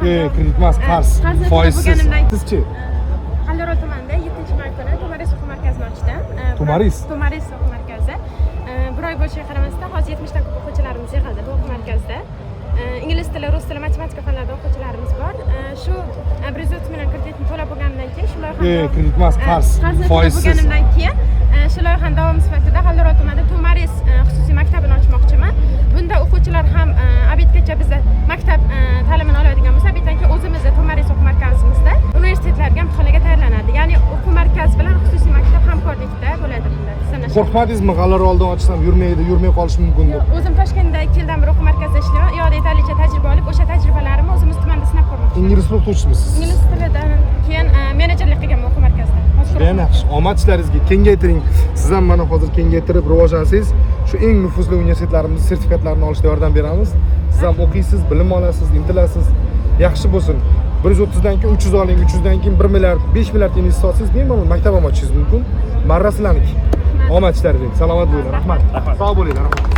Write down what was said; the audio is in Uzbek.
kredit emas, qarz. Foizsiz. Sizchi? Qallaro tumanida 7-martani Tomaris o'quv markazini ochdim. Tomaris? Tomaris o'quv markazi. Bir oy bo'lishiga qaramasdan hozir 70 dan ko'p o'quvchilarimiz yig'ildi bu o'quv markazida. Ingliz tili, rus tili, matematika fanlarida o'quvchilarimiz bor. Shu 130 million kreditni to'lab bo'lganimdan keyin shu loyihani kredit emas, qarz. Foizsiz. Bo'lganimdan keyin shu loyihani davom sifatida Qallaro tumanida Tomaris xususiy maktabini ochmoqchiman. Bunda o'quvchilar ham abitgacha bizda maktab ta'limini oladigan bo'lsa, abitdan keyin o'zimizda Tomaris o'quv markazimizda universitetlarga imtihonlarga tayyorlanadi. Ya'ni o'quv markazi bilan xususiy maktab hamkorlikda bo'ladi bunda. Qo'rqmadingizmi, Qallaro oldidan ochsam yurmay qolishi mumkin deb? O'zim Toshkentda 2 yildan beri o'quv markazida ishlayman. Yo'q, yetarlicha tajriba olib, o'sha tajribalarimni o'zimiz tumanda sinab ko'rmoqchiman. Ingliz tili o'qituvchimisiz? Ingliz tilidan keyin menejerlik qilganman o'quv markazida. Yaxshi, omad ishlaringizga kengaytiring. Siz ham mana hozir kengaytirib rivojlansangiz, shu eng nufuzli universitetlarimiz sertifikatlarini olishda yordam beramiz. Siz ham o'qiysiz, bilim olasiz, intilasiz. Yaxshi bo'lsin. 130 dan keyin 300 oling, 300 dan keyin 1 milliard, 5 milliard investitsiya olsangiz, bemalol maktab ham ochishingiz mumkin. Marra sizlarniki. Omad ishlaringiz. Salomat bo'linglar. Rahmat. Sog' bo'linglar.